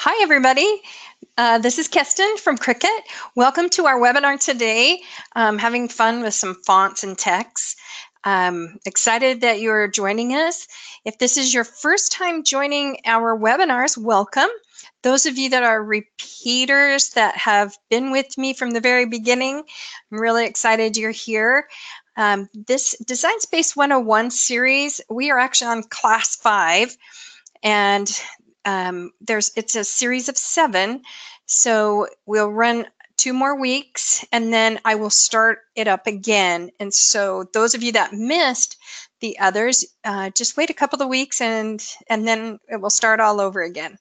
Hi, everybody. This is Kestin from Cricut. Welcome to our webinar today. Having fun with some fonts and text. Excited that you're joining us. If this is your first time joining our webinars, welcome. Those of you that are repeaters that have been with me from the very beginning, I'm really excited you're here. This Design Space 101 series, we are actually on class 5, and it's a series of 7, so we'll run 2 more weeks and then I will start it up again. And so those of you that missed the others, just wait a couple of weeks and then it will start all over again.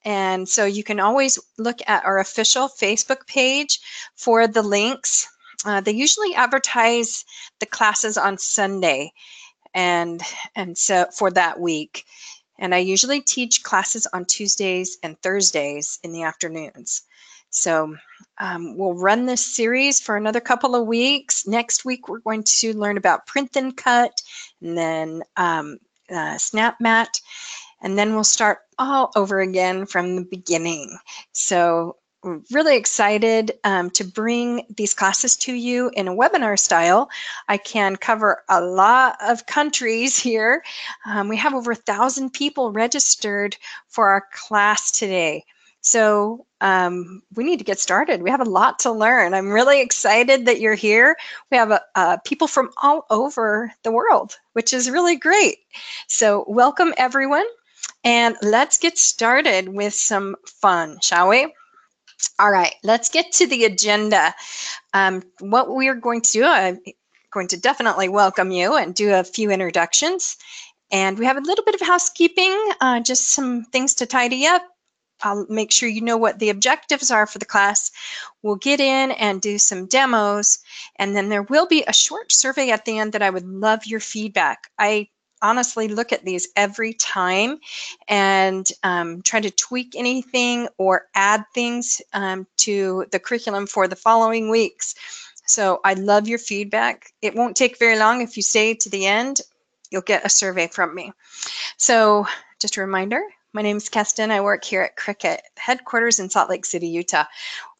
And so you can always look at our official Facebook page for the links. They usually advertise the classes on Sunday and so for that week. And I usually teach classes on Tuesdays and Thursdays in the afternoons. So we'll run this series for another couple of weeks. Next week, we're going to learn about print and cut, and then snap mat, and then we'll start all over again from the beginning. So we're really excited to bring these classes to you in a webinar style. I can cover a lot of countries here. We have over 1,000 people registered for our class today. So we need to get started. We have a lot to learn. I'm really excited that you're here. We have people from all over the world, which is really great. So welcome, everyone. And let's get started with some fun, shall we? All right, let's get to the agenda. What we are going to do, I'm going to definitely welcome you and do a few introductions. And we have a little bit of housekeeping, just some things to tidy up. I'll make sure you know what the objectives are for the class. We'll get in and do some demos, and then there will be a short survey at the end that I would love your feedback. I honestly look at these every time and try to tweak anything or add things to the curriculum for the following weeks. So I love your feedback. It won't take very long. If you stay to the end, you'll get a survey from me. So just a reminder, my name is Kestin. I work here at Cricut headquarters in Salt Lake City, Utah.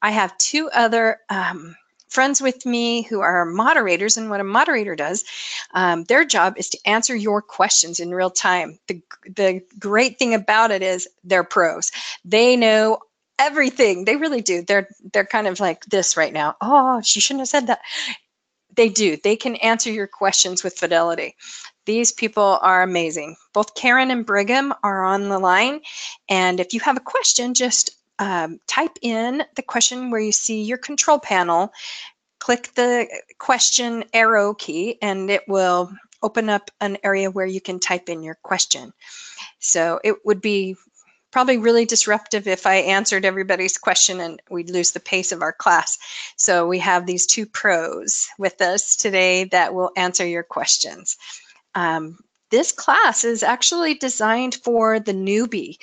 I have 2 other friends with me who are moderators, and what a moderator does, their job is to answer your questions in real time. The great thing about it is they're pros. They know everything. They really do. They're kind of like this right now. Oh, she shouldn't have said that. They do. They can answer your questions with fidelity. These people are amazing. Both Karen and Brigham are on the line, and if you have a question, just type in the question where you see your control panel, click the question arrow key, and it will open up an area where you can type in your question. So it would be probably really disruptive if I answered everybody's question and we'd lose the pace of our class. So we have these 2 pros with us today that will answer your questions. This class is actually designed for the newbie,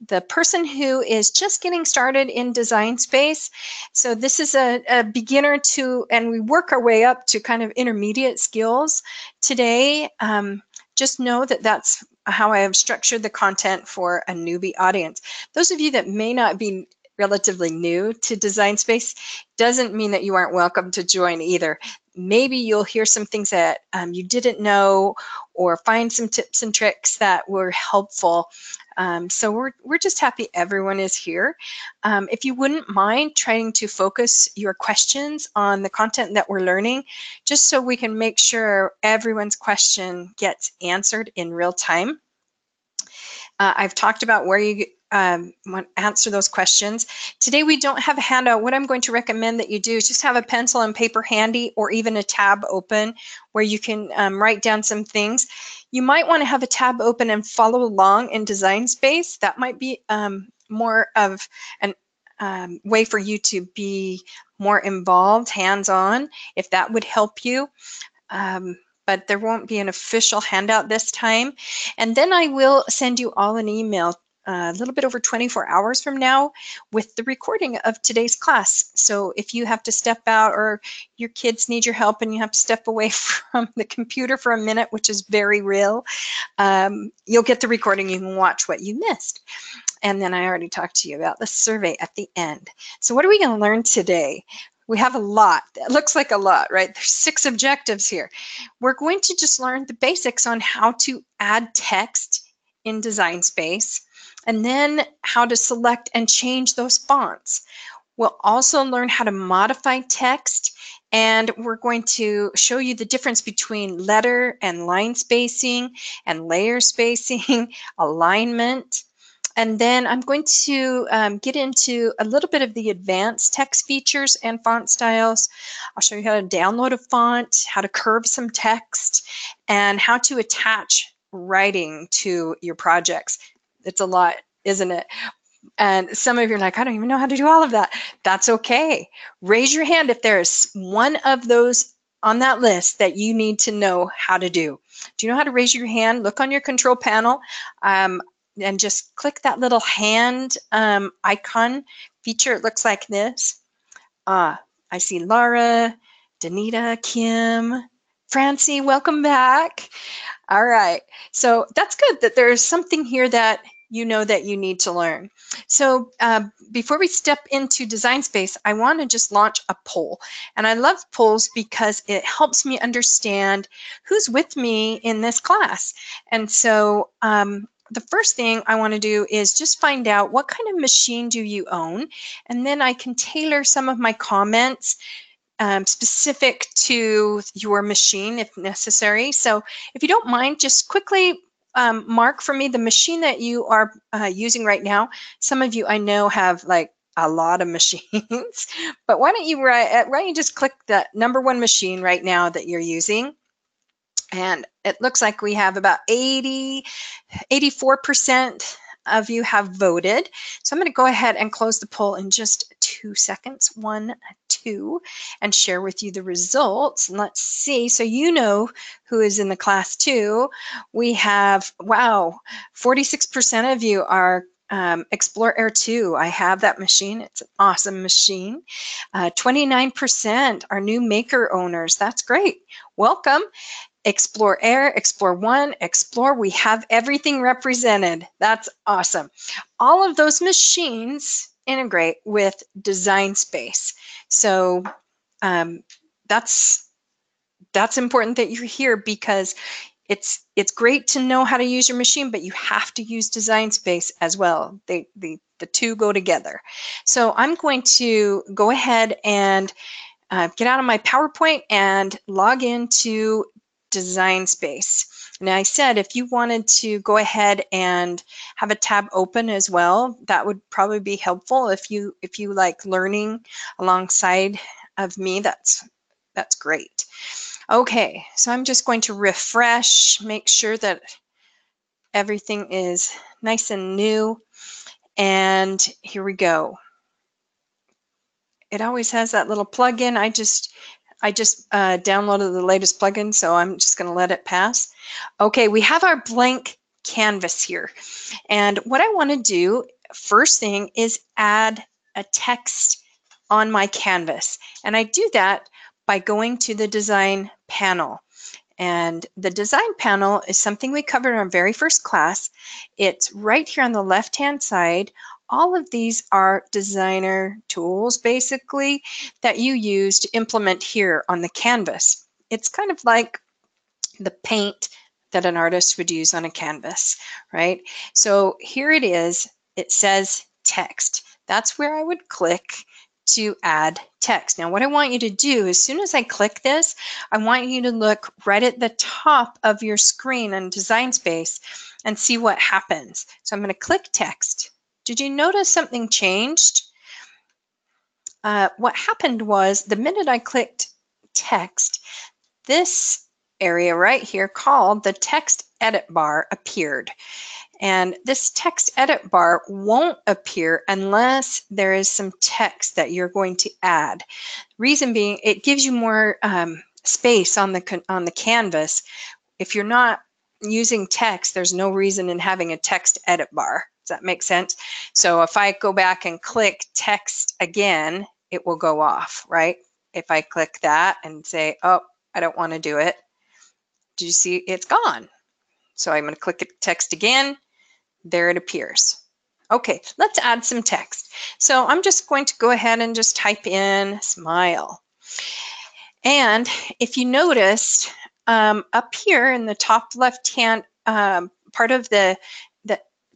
the person who is just getting started in Design Space. So this is a beginner to, and we work our way up to kind of intermediate skills today. Just know that that's how I have structured the content for a newbie audience. Those of you that may not be relatively new to Design Space doesn't mean that you aren't welcome to join either. Maybe you'll hear some things that you didn't know, or find some tips and tricks that were helpful. So we're just happy everyone is here. If you wouldn't mind trying to focus your questions on the content that we're learning, just so we can make sure everyone's question gets answered in real time. I've talked about where you want to answer those questions. Today we don't have a handout. What I'm going to recommend that you do is just have a pencil and paper handy, or even a tab open where you can write down some things. You might want to have a tab open and follow along in Design Space. That might be more of a way for you to be more involved, hands-on, if that would help you. But there won't be an official handout this time. And then I will send you all an email a little bit over 24 hours from now with the recording of today's class. So if you have to step out, or your kids need your help and you have to step away from the computer for a minute, which is very real, you'll get the recording. You can watch what you missed. And then I already talked to you about the survey at the end. So what are we going to learn today? We have a lot. It looks like a lot, right? There's 6 objectives here. We're going to just learn the basics on how to add text in Design Space, and then how to select and change those fonts. We'll also learn how to modify text, and we're going to show you the difference between letter and line spacing and layer spacing, alignment. And then I'm going to get into a little bit of the advanced text features and font styles. I'll show you how to download a font, how to curve some text, and how to attach writing to your projects. It's a lot, isn't it? And some of you are like, I don't even know how to do all of that. That's okay. Raise your hand if there's one of those on that list that you need to know how to do. Do you know how to raise your hand? Look on your control panel and just click that little hand icon feature. It looks like this. I see Laura, Danita, Kim, Francie, welcome back. All right, so that's good that there's something here that you know that you need to learn. So before we step into Design Space, I want to just launch a poll. And I love polls because it helps me understand who's with me in this class. And so the first thing I want to do is just find out what kind of machine do you own, and then I can tailor some of my comments specific to your machine if necessary. So if you don't mind, just quickly mark for me the machine that you are using right now. Some of you I know have like a lot of machines, but why don't you just click that #1 machine right now that you're using. And it looks like we have about 84% of you have voted. So I'm going to go ahead and close the poll in just 2 seconds, 1, 2, and share with you the results. Let's see. So you know who is in the class 2. We have, wow, 46% of you are Explore Air 2. I have that machine. It's an awesome machine. 29% are new maker owners. That's great. Welcome. Explore Air, Explore One, Explore, we have everything represented. That's awesome. All of those machines integrate with Design Space. So that's important that you're here, because it's great to know how to use your machine, but you have to use Design Space as well. The two go together. So I'm going to go ahead and get out of my PowerPoint and log into Design Space. Now I said if you wanted to go ahead and have a tab open as well, that would probably be helpful. If you like learning alongside of me, that's great. Okay, so I'm just going to refresh, make sure that everything is nice and new, and here we go. It always has that little plugin. I just downloaded the latest plugin, so I'm just going to let it pass. Okay, we have our blank canvas here. And what I want to do, first thing, is add a text on my canvas. And I do that by going to the design panel. And the design panel is something we covered in our very first class. It's right here on the left-hand side. All of these are designer tools, basically, that you use to implement here on the canvas. It's kind of like the paint that an artist would use on a canvas, right? So here it is. It says text. That's where I would click to add text. Now what I want you to do, as soon as I click this, I want you to look right at the top of your screen in Design Space and see what happens. So I'm going to click text. Did you notice something changed? What happened was the minute I clicked text, this area right here called the text edit bar appeared. And this text edit bar won't appear unless there is some text that you're going to add. Reason being, it gives you more space on the canvas. If you're not using text, there's no reason in having a text edit bar. Does that make sense? So if I go back and click text again, it will go off, right? If I click that and say, oh, I don't want to do it, do you see it's gone? So I'm going to click text again. There it appears. Okay, let's add some text. So I'm just going to go ahead and just type in smile. And if you notice, up here in the top left-hand part of the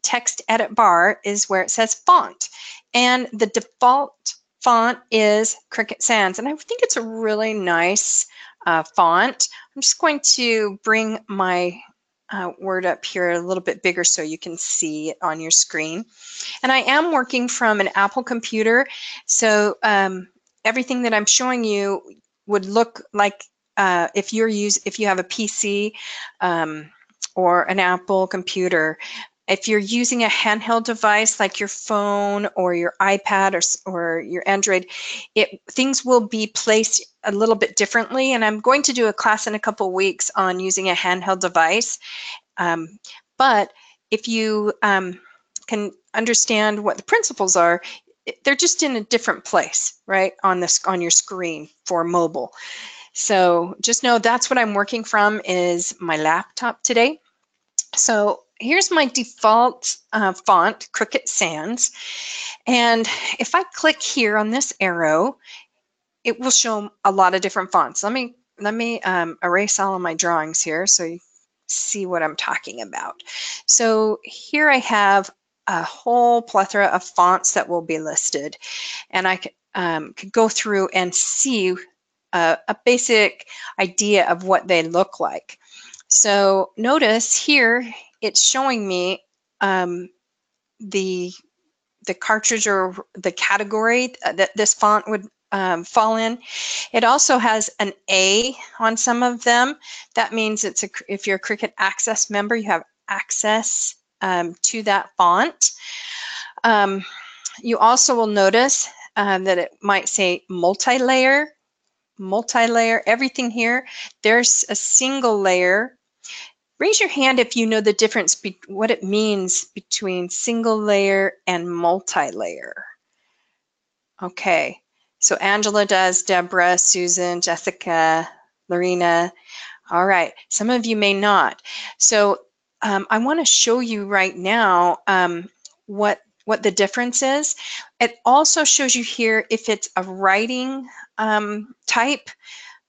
text edit bar is where it says font. And the default font is Cricut Sans. And I think it's a really nice font. I'm just going to bring my word up here a little bit bigger so you can see it on your screen. And I am working from an Apple computer, so everything that I'm showing you would look like if you have a PC or an Apple computer. If you're using a handheld device like your phone or your iPad or your Android, things will be placed a little bit differently. And I'm going to do a class in a couple weeks on using a handheld device. But if you can understand what the principles are, they're just in a different place, right, on your screen for mobile. So just know that's what I'm working from is my laptop today. So here's my default font, Cricut Sans. And if I click here on this arrow, it will show a lot of different fonts. Let me erase all of my drawings here so you see what I'm talking about. So here I have a whole plethora of fonts that will be listed, and I could go through and see a basic idea of what they look like. So notice here it's showing me the cartridge or the category that this font would fall in. It also has an A on some of them. That means if you're a Cricut Access member, you have access to that font. You also will notice that it might say multi-layer, everything here. There's a single layer. Raise your hand if you know the difference, what it means between single layer and multi-layer. Okay, so Angela does, Deborah, Susan, Jessica, Lorena. All right, some of you may not. So I want to show you right now what the difference is. It also shows you here if it's a writing type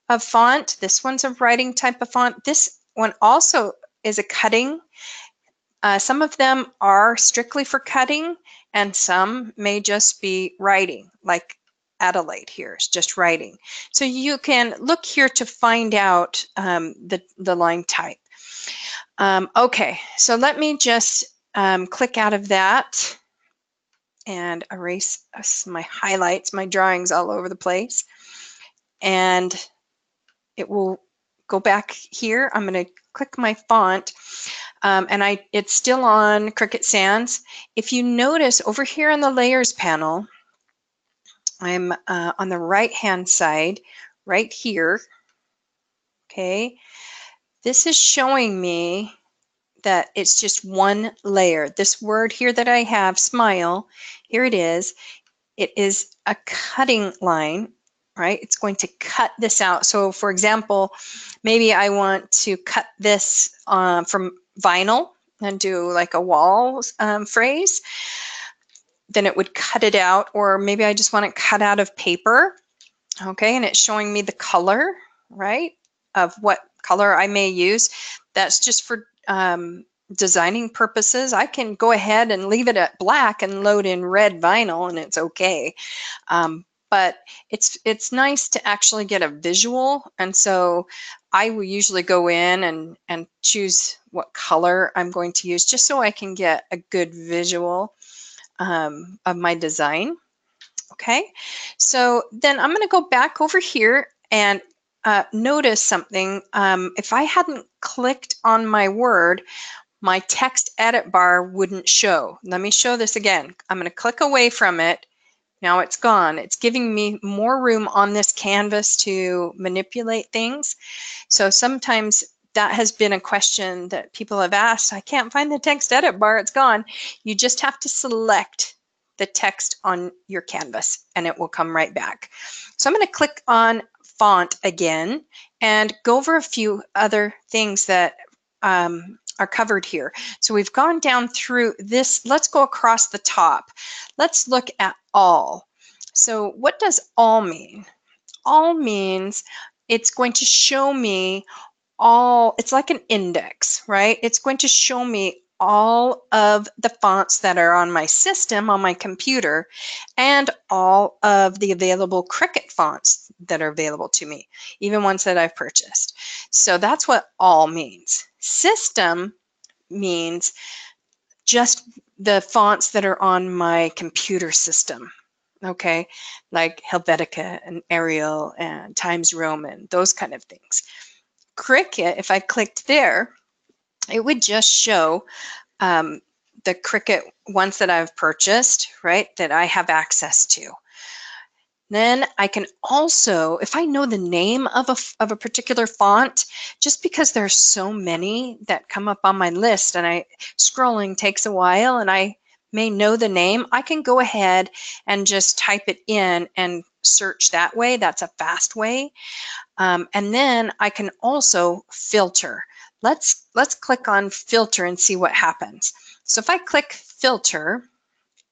of font. This one's a writing type of font. This one also is a cutting. Some of them are strictly for cutting, and some may just be writing, like Adelaide here is just writing. So you can look here to find out the line type. Okay, so let me just click out of that and erase my highlights, my drawings all over the place. And it will go back here. I'm going to click my font. And it's still on Cricut Sans. If you notice over here on the layers panel, I'm on the right hand side, right here. Okay, this is showing me that it's just one layer. This word here that I have, smile, here it is. It is a cutting line, right? It's going to cut this out. So for example, maybe I want to cut this from vinyl and do like a wall phrase, then it would cut it out. Or maybe I just want it cut out of paper, okay, and it's showing me the color, right, of what color I may use. That's just for designing purposes. I can go ahead and leave it at black and load in red vinyl and it's okay. But it's nice to actually get a visual, and so I will usually go in and choose what color I'm going to use just so I can get a good visual of my design. Okay, so then I'm going to go back over here and notice something. If I hadn't clicked on my word, my text edit bar wouldn't show. Let me show this again. I'm going to click away from it. Now it's gone. It's giving me more room on this canvas to manipulate things. So sometimes that has been a question that people have asked. I can't find the text edit bar, it's gone. You just have to select the text on your canvas and it will come right back. So I'm going to click on font again and go over a few other things that are covered here. So we've gone down through this. Let's go across the top. Let's look at all. So what does all mean? All means it's going to show me all, it's like an index, right? It's going to show me all of the fonts that are on my system, on my computer, and all of the available Cricut fonts that are available to me, even ones that I've purchased. So that's what all means. System means just the fonts that are on my computer system. Okay, like Helvetica and Arial and Times Roman, those kind of things. Cricut, if I clicked there, it would just show the Cricut ones that I've purchased, right, that I have access to. Then I can also, if I know the name of a particular font, just because there's so many that come up on my list and scrolling takes a while and I may know the name, I can go ahead and just type it in and search that way. That's a fast way. And then I can also filter. Let's click on filter and see what happens. So if I click filter,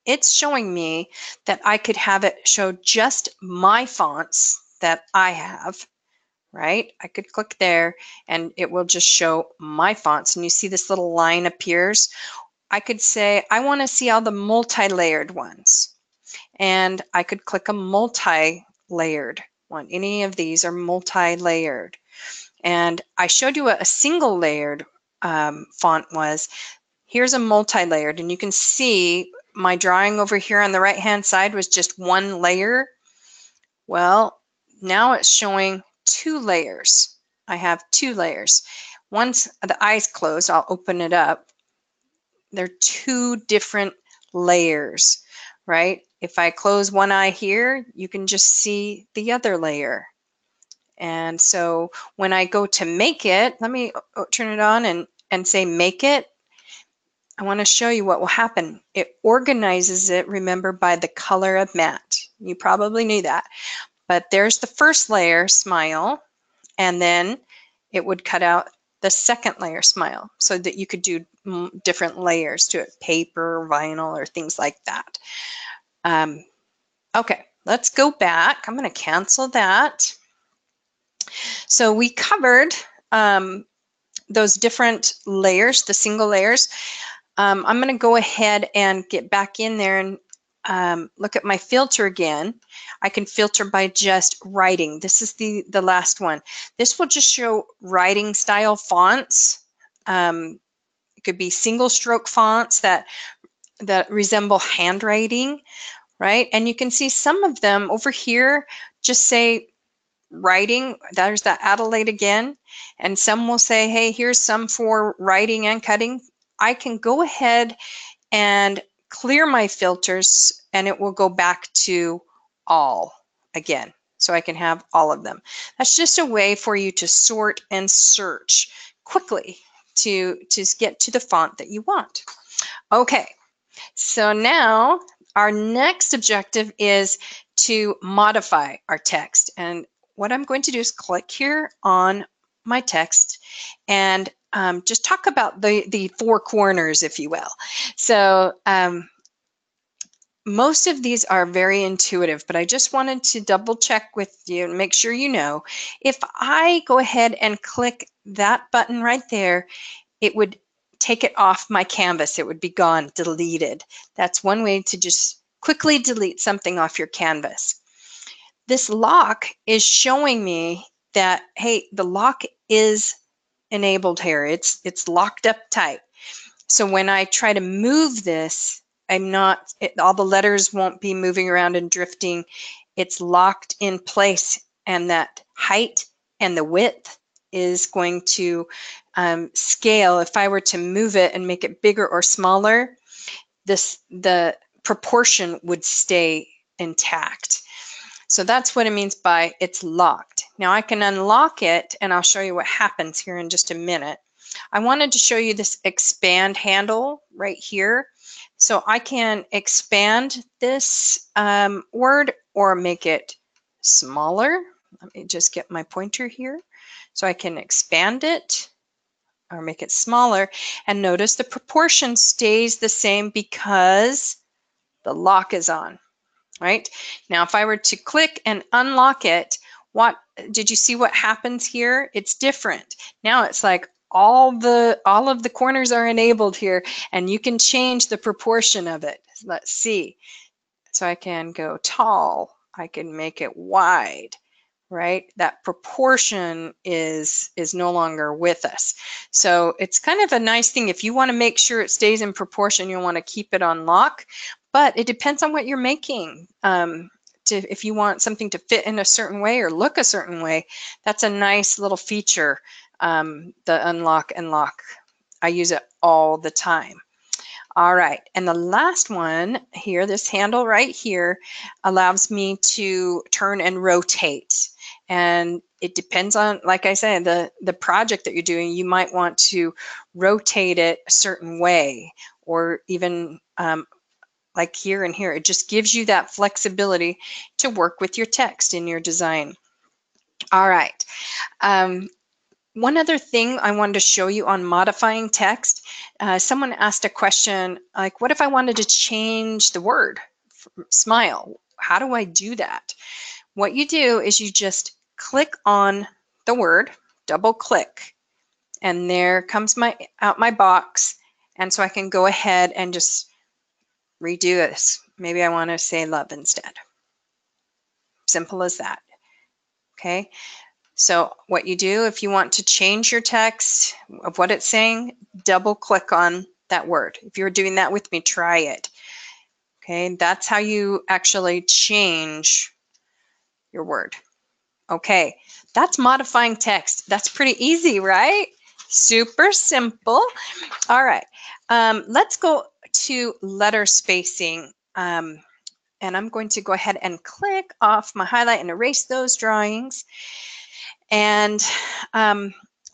it's showing me that I could have it show just my fonts that I have, right? I could click there and it will just show my fonts. And you see this little line appears. I could say, I want to see all the multi-layered ones. And I could click a multi-layered one. Any of these are multi-layered. And I showed you what a single layered font was. Here's a multi-layered, and you can see my drawing over here on the right hand side was just one layer. Well, now it's showing 2 layers. I have 2 layers. Once the eyes close, I'll open it up. There are 2 different layers, right? If I close one eye here, you can just see the other layer. And so when I go to make it, let me turn it on and say make it. I want to show you what will happen. It organizes it, remember, by the color of matte. You probably knew that. But there's the first layer, smile, and then it would cut out the second layer, smile, so that you could do different layers to it, paper, vinyl, or things like that. Okay, let's go back. I'm going to cancel that. So we covered those different layers, the single layers. I'm going to go ahead and get back in there and look at my filter again. I can filter by just writing. This is the last one. This will just show writing style fonts. It could be single stroke fonts that resemble handwriting, right? And you can see some of them over here just say writing. There's that Adelaide again. And some will say, hey, here's some for writing and cutting. I can go ahead and clear my filters and it will go back to all again. So I can have all of them. That's just a way for you to sort and search quickly to get to the font that you want. Okay, so now our next objective is to modify our text. And what I'm going to do is click here on my text and just talk about the 4 corners, if you will. So most of these are very intuitive, but I just wanted to double check with you and make sure you know. If I go ahead and click that button right there, it would take it off my canvas. It would be gone, deleted. That's one way to just quickly delete something off your canvas. This lock is showing me that, hey, the lock is enabled here. It's locked up tight. So when I try to move this, all the letters won't be moving around and drifting. It's locked in place, and that height and the width is going to scale. If I were to move it and make it bigger or smaller, the proportion would stay intact. So that's what it means by it's locked. Now I can unlock it, and I'll show you what happens here in just a minute. I wanted to show you this expand handle right here. So I can expand this word or make it smaller. Let me just get my pointer here. So I can expand it, or make it smaller. And notice the proportion stays the same because the lock is on, right? Now, if I were to click and unlock it, what did you see what happens here? It's different. Now it's like all of the corners are enabled here, and you can change the proportion of it. Let's see. So I can go tall, I can make it wide, right? That proportion is no longer with us. So it's kind of a nice thing. If you want to make sure it stays in proportion, you'll want to keep it on lock, but it depends on what you're making. If you want something to fit in a certain way or look a certain way, that's a nice little feature, the unlock and lock. I use it all the time. All right, and the last one here, this handle right here, allows me to turn and rotate. And it depends on, like I said, the project that you're doing. You might want to rotate it a certain way, or even like here and here. It just gives you that flexibility to work with your text in your design. All right. One other thing I wanted to show you on modifying text, someone asked a question like, what if I wanted to change the word, smile? How do I do that? What you do is you just click on the word, double click, and there comes out my box. And so I can go ahead and just redo this. Maybe I want to say love instead. Simple as that. Okay. So what you do, if you want to change your text of what it's saying, double click on that word. If you're doing that with me, try it. Okay, that's how you actually change your word. Okay, that's modifying text. That's pretty easy, right? Super simple. All right, let's go to letter spacing. And I'm going to go ahead and click off my highlight and erase those drawings. And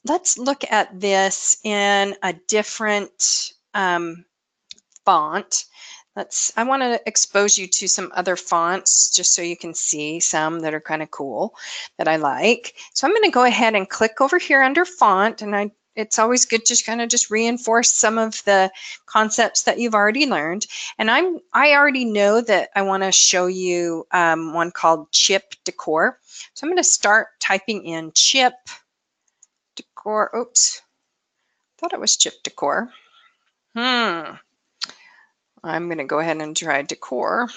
let's look at this in a different font. I want to expose you to some other fonts just so you can see some that are kind of cool that I like. So I'm going to go ahead and click over here under font, and it's always good to kind of just reinforce some of the concepts that you've already learned. And I already know that I want to show you one called Chip Decor. So I'm going to start typing in Chip Decor. Oops, thought it was Chip Decor. I'm going to go ahead and try Decor.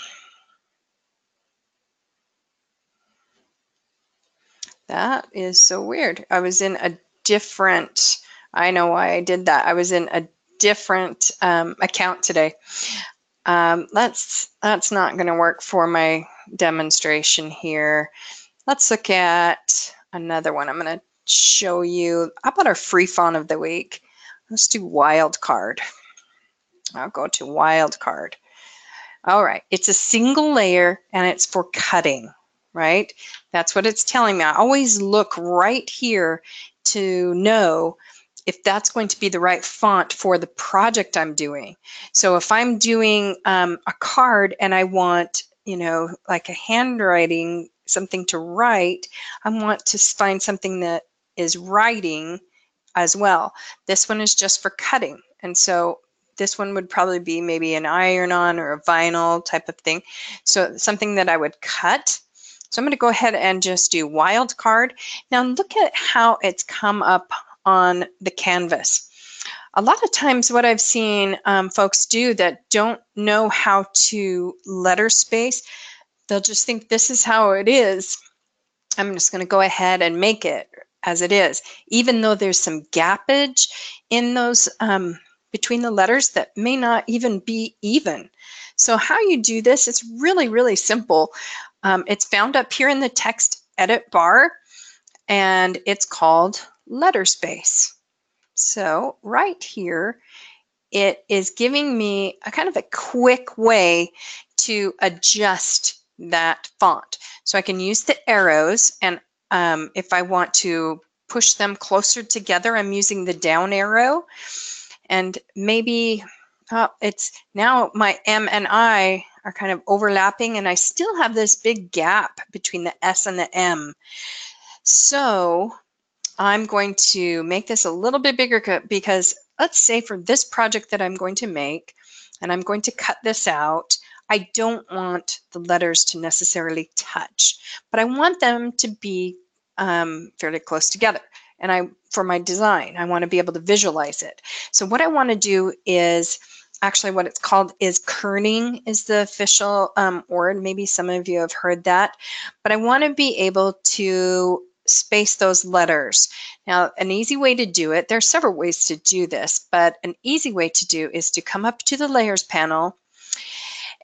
That is so weird. I was in a different, I know why I did that. I was in a different account today. That's not going to work for my demonstration here. Let's look at another one. I'm going to show you. How about our free font of the week? Let's do Wildcard. I'll go to Wildcard. All right, it's a single layer and it's for cutting, right? That's what it's telling me. I always look right here to know if that's going to be the right font for the project I'm doing. So if I'm doing a card and I want, like a handwriting, something to write, I want to find something that is writing as well. This one is just for cutting. And so this one would probably be maybe an iron-on or a vinyl type of thing. So something that I would cut. So I'm going to go ahead and just do Wildcard. Now look at how it's come up on the canvas. A lot of times what I've seen folks do that don't know how to letter space, they'll just think this is how it is. I'm just going to go ahead and make it as it is, even though there's some gappage in those between the letters that may not even be even. So how you do this, it's really, really simple. It's found up here in the text edit bar, and it's called letter space. So right here, it is giving me a kind of a quick way to adjust that font. So I can use the arrows, and if I want to push them closer together, I'm using the down arrow. And maybe it's now my M and I are kind of overlapping, and I still have this big gap between the S and the M. So I'm going to make this a little bit bigger because let's say for this project that I'm going to make, and I'm going to cut this out, I don't want the letters to necessarily touch, but I want them to be fairly close together. And for my design, I want to be able to visualize it. So what I want to do is, actually what it's called is kerning is the official word. Maybe some of you have heard that, but I want to be able to space those letters. Now, an easy way to do it, there's several ways to do this, but an easy way to do is to come up to the layers panel.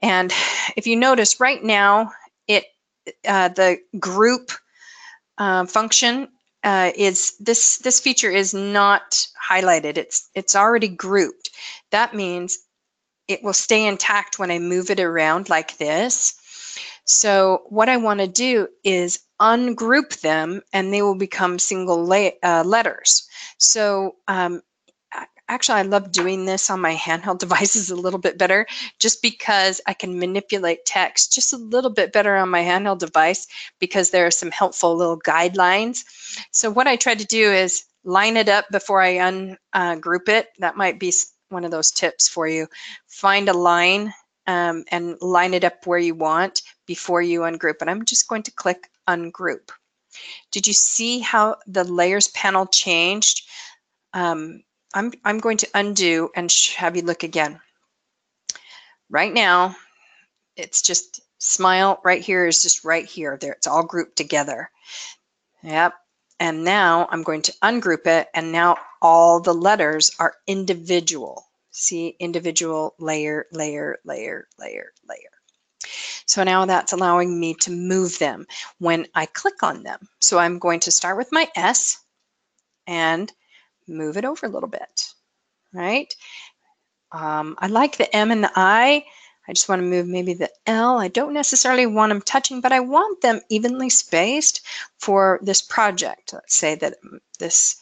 And if you notice right now, the group function is this feature is not highlighted. It's already grouped. That means it will stay intact when I move it around like this. So what I want to do is ungroup them, and they will become single letters. So actually, I love doing this on my handheld devices a little bit better, just because I can manipulate text just a little bit better on my handheld device, because there are some helpful little guidelines. So what I try to do is line it up before I ungroup it. That might be one of those tips for you. Find a line and line it up where you want before you ungroup. And I'm just going to click ungroup. Did you see how the layers panel changed? I'm going to undo and have you look again. Right now, it's just smile right here is just right here. There, it's all grouped together. Yep. And now I'm going to ungroup it, and now all the letters are individual. See, individual layer, layer, layer, layer, layer. So now that's allowing me to move them when I click on them. So I'm going to start with my S and move it over a little bit, right? I like the M and the I. I just want to move maybe the L. I don't necessarily want them touching, but I want them evenly spaced for this project. Let's say that this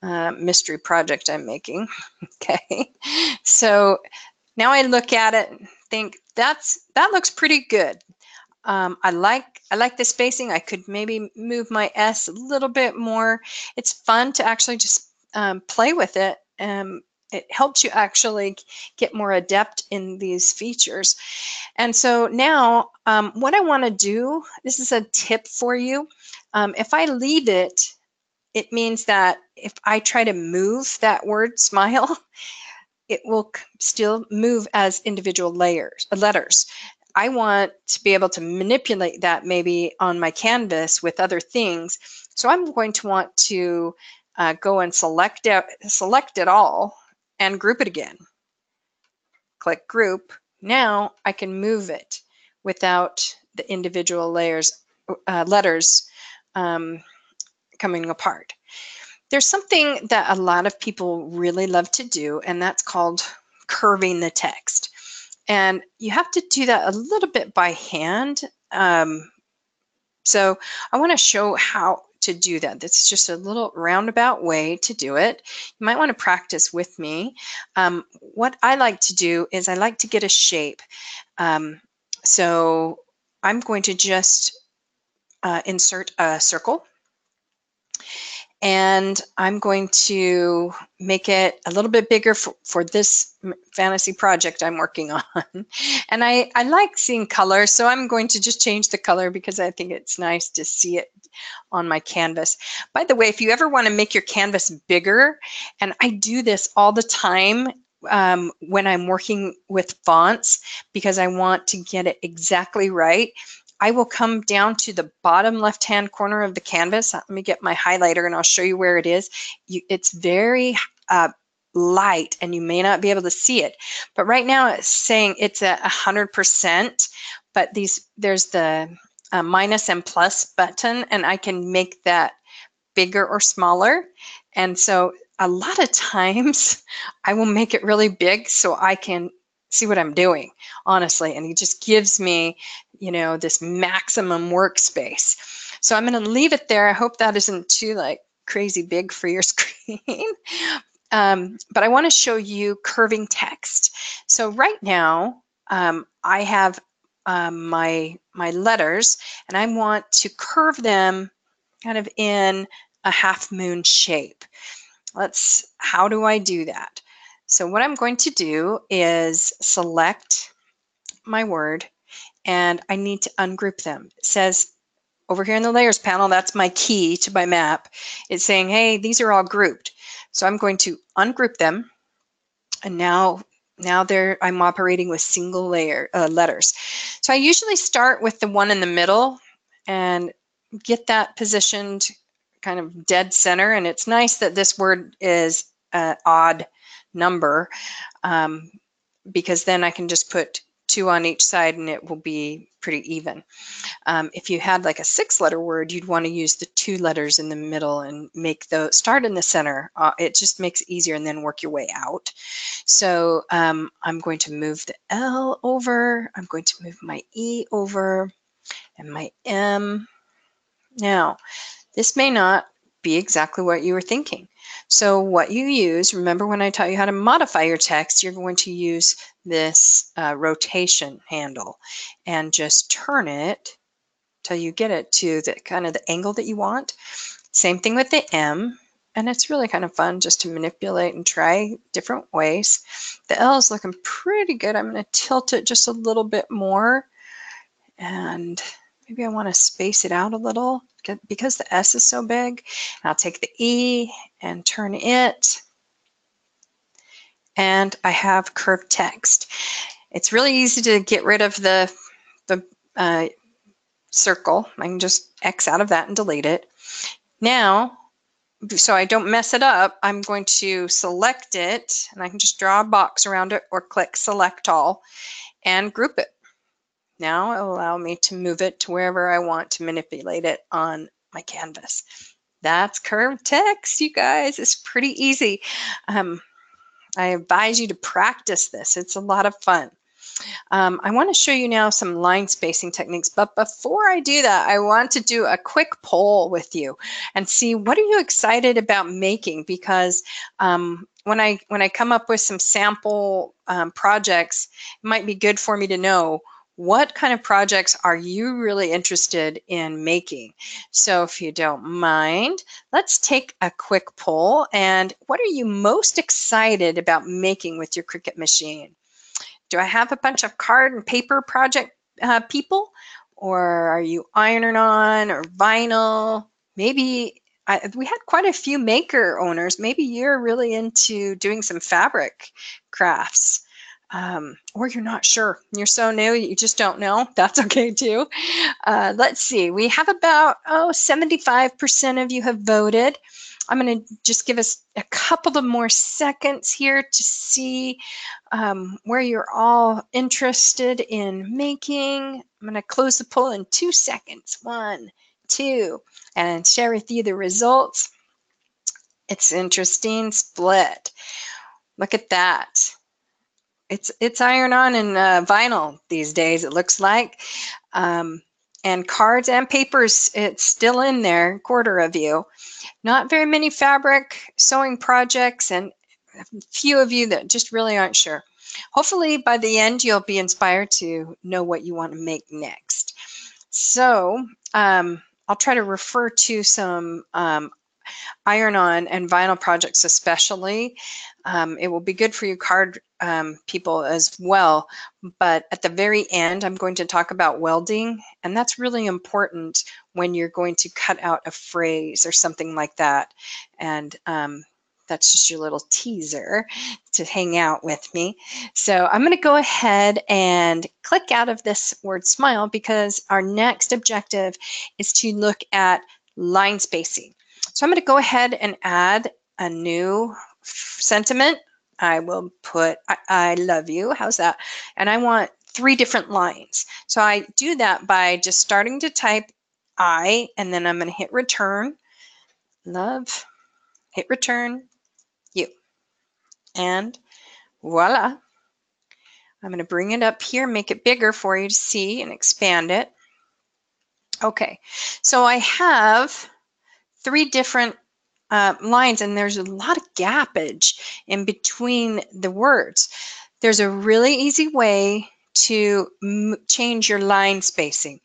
mystery project I'm making. Okay, so now I look at it and think that looks pretty good. I like the spacing. I could maybe move my S a little bit more. It's fun to actually just play with it. It helps you actually get more adept in these features. And so now what I want to do, this is a tip for you. If I leave it, it means that if I try to move that word smile, it will still move as individual letters. I want to be able to manipulate that maybe on my canvas with other things. So I'm going to want to go and select it all and group it again. Click group. Now I can move it without the individual letters coming apart. There's something that a lot of people really love to do, and that's called curving the text. And you have to do that a little bit by hand. So I want to show how to do that. That's just a little roundabout way to do it. You might want to practice with me. What I like to do is I like to get a shape. So I'm going to just insert a circle. And I'm going to make it a little bit bigger for this fantasy project I'm working on. And I like seeing color, so I'm going to just change the color because I think it's nice to see it on my canvas. By the way, if you ever want to make your canvas bigger, and I do this all the time when I'm working with fonts because I want to get it exactly right, I will come down to the bottom left-hand corner of the canvas. Let me get my highlighter and I'll show you where it is. It's very light and you may not be able to see it. But right now it's saying it's at 100%, but there's the minus and plus button, and I can make that bigger or smaller. And so a lot of times I will make it really big so I can see what I'm doing, honestly. And it just gives me, this maximum workspace. So I'm going to leave it there. I hope that isn't too crazy big for your screen. But I want to show you curving text. So right now I have my letters, and I want to curve them kind of in a half moon shape. How do I do that? So what I'm going to do is select my word, and I need to ungroup them. It says over here in the layers panel, that's my key to my map. It's saying, hey, these are all grouped. So I'm going to ungroup them, and now I'm operating with single layer letters. So I usually start with the one in the middle and get that positioned kind of dead center. And it's nice that this word is an odd number, because then I can just put 2 on each side and it will be pretty even. If you had like a 6-letter word, you'd want to use the 2 letters in the middle and make those start in the center. It just makes it easier, and then work your way out. So I'm going to move the L over. I'm going to move my E over and my M. Now, this may not be exactly what you were thinking. So what you use, remember when I taught you how to modify your text, you're going to use this rotation handle and just turn it till you get it to the kind of the angle that you want. Same thing with the M, and it's really kind of fun just to manipulate and try different ways. The L is looking pretty good. I'm going to tilt it just a little bit more, and maybe I want to space it out a little because the S is so big. I'll take the E and turn it, and I have curved text. It's really easy to get rid of the circle. I can just X out of that and delete it. Now, so I don't mess it up, I'm going to select it, and I can just draw a box around it or click select all and group it. Now it'll allow me to move it to wherever I want to manipulate it on my canvas. That's curved text, you guys. It's pretty easy. I advise you to practice this. It's a lot of fun. I want to show you now some line spacing techniques, but before I do that, I want to do a quick poll with you and see what are you excited about making, because when I come up with some sample projects, it might be good for me to know what kind of projects are you really interested in making. So if you don't mind, let's take a quick poll. And what are you most excited about making with your Cricut machine? Do I have a bunch of card and paper project people? Or are you iron-on or vinyl? Maybe we had quite a few maker owners. Maybe you're really into doing some fabric crafts. Or you're not sure. You're so new, you just don't know. That's okay too. Let's see. We have about 75% of you have voted. I'm going to just give us a couple of more seconds here to see where you're all interested in making. I'm going to close the poll in 2 seconds. 1, 2, and share with you the results. It's interesting split. Look at that. It's iron-on and vinyl these days, it looks like. And cards and papers, it's still in there, 1/4 of you. Not very many fabric sewing projects, and a few of you that just really aren't sure. Hopefully by the end you'll be inspired to know what you want to make next. So I'll try to refer to some iron-on and vinyl projects especially. It will be good for you card people as well, but at the very end I'm going to talk about welding, and that's really important when you're going to cut out a phrase or something like that. And that's just your little teaser to hang out with me. So I'm going to go ahead and click out of this word smile, because our next objective is to look at line spacing. So I'm going to go ahead and add a new sentiment. I will put I love you. How's that? And I want 3 different lines. So I do that by just starting to type I, and then I'm going to hit return. Love, hit return, you. And voila. I'm going to bring it up here, make it bigger for you to see, and expand it. Okay, so I have 3 different lines, and there's a lot of gappage in between the words. There's a really easy way to change your line spacing.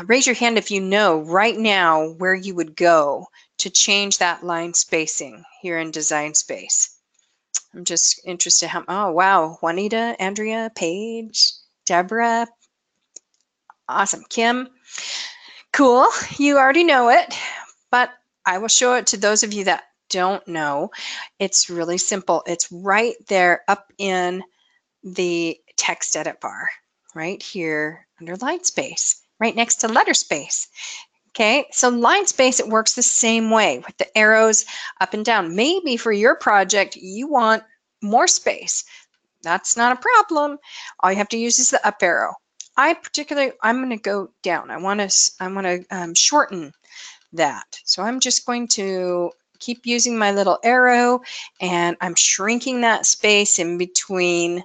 raise your hand if you know right now where you would go to change that line spacing here in Design Space. I'm just interested how, oh wow, Juanita, Andrea, Paige, Deborah, awesome, Kim. Cool, you already know it, but I will show it to those of you that don't know. It's really simple. It's right there up in the text edit bar, right here under line space, right next to letter space. Okay, so line space, it works the same way with the arrows up and down. Maybe for your project, you want more space. That's not a problem. All you have to use is the up arrow. I'm going to go down. I want to shorten that. So I'm just going to keep using my little arrow, and I'm shrinking that space in between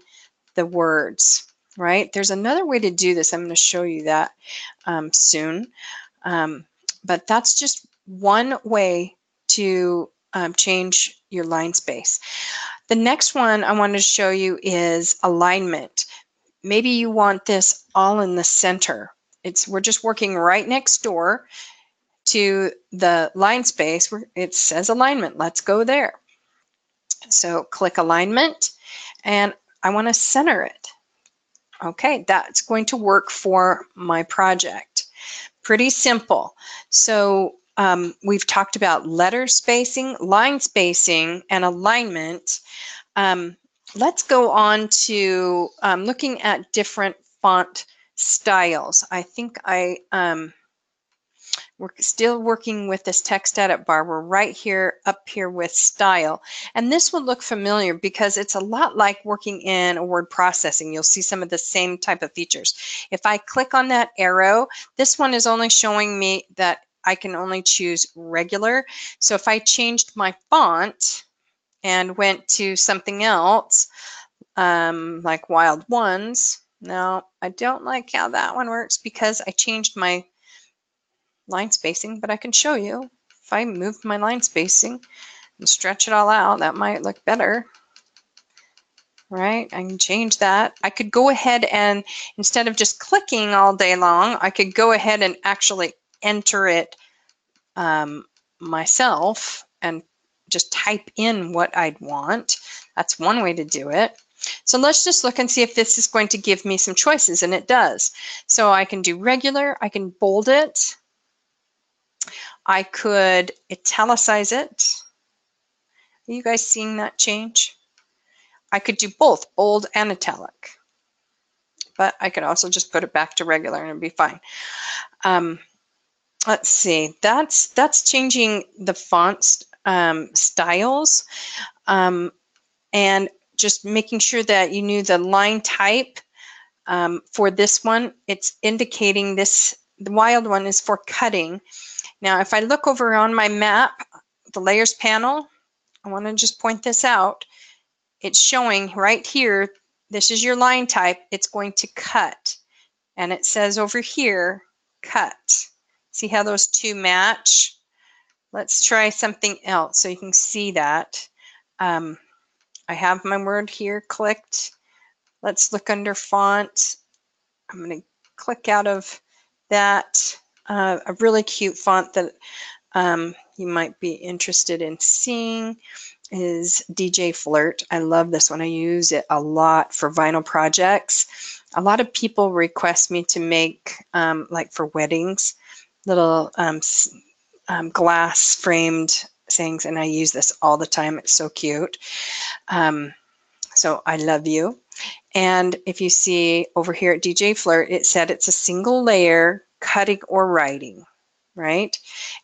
the words, right? There's another way to do this. I'm going to show you that soon. But that's just one way to change your line space. The next one I want to show you is alignment. Maybe you want this all in the center. We're just working right next door to the line space where it says alignment. Let's go there. So click alignment, and I want to center it. Okay, that's going to work for my project. Pretty simple. So we've talked about letter spacing, line spacing, and alignment. Let's go on to looking at different font styles. I think we're still working with this text edit bar. We're right here up here with style. And this will look familiar because it's a lot like working in a word processing. You'll see some of the same type of features. If I click on that arrow, this one is only showing me that I can only choose regular. So if I changed my font and went to something else, like Wild Ones, no, I don't like how that one works because I changed my line spacing, but I can show you. If I move my line spacing and stretch it all out, that might look better, right? I can change that. I could go ahead and instead of just clicking all day long, I could go ahead and actually enter it myself and just type in what I'd want. That's one way to do it. So let's just look and see if this is going to give me some choices, and it does. So I can do regular, I can bold it, I could italicize it. Are you guys seeing that change? I could do both, bold and italic. But I could also just put it back to regular and it'd be fine. Let's see, that's changing the font styles, and just making sure that you knew the line type for this one. It's indicating this, the Wild One is for cutting. Now, if I look over on my map, the layers panel, I want to just point this out. It's showing right here, this is your line type. It's going to cut. And it says over here, cut. See how those two match? Let's try something else so you can see that. I have my word here clicked. Let's look under font. I'm going to click out of that. A really cute font that you might be interested in seeing is DJ Flirt. I love this one. I use it a lot for vinyl projects. A lot of people request me to make, like for weddings, little glass framed things, and I use this all the time. It's so cute. So I love you. And if you see over here at DJ Flirt, it said it's a single layer cutting or writing, right?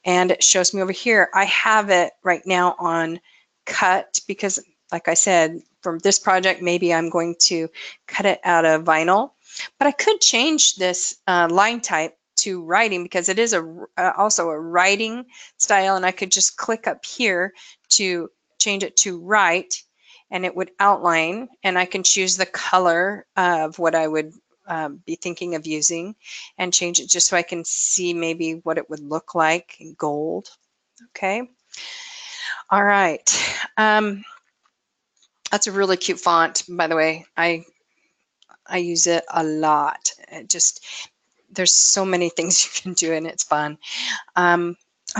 And it shows me over here, I have it right now on cut because, like I said, from this project, maybe I'm going to cut it out of vinyl. But I could change this line type to writing because it is also a writing style, and I could just click up here to change it to write, and it would outline, and I can choose the color of what I would be thinking of using and change it just so I can see maybe what it would look like in gold. Okay. All right. That's a really cute font, by the way. I use it a lot. It just there's so many things you can do, and it's fun. I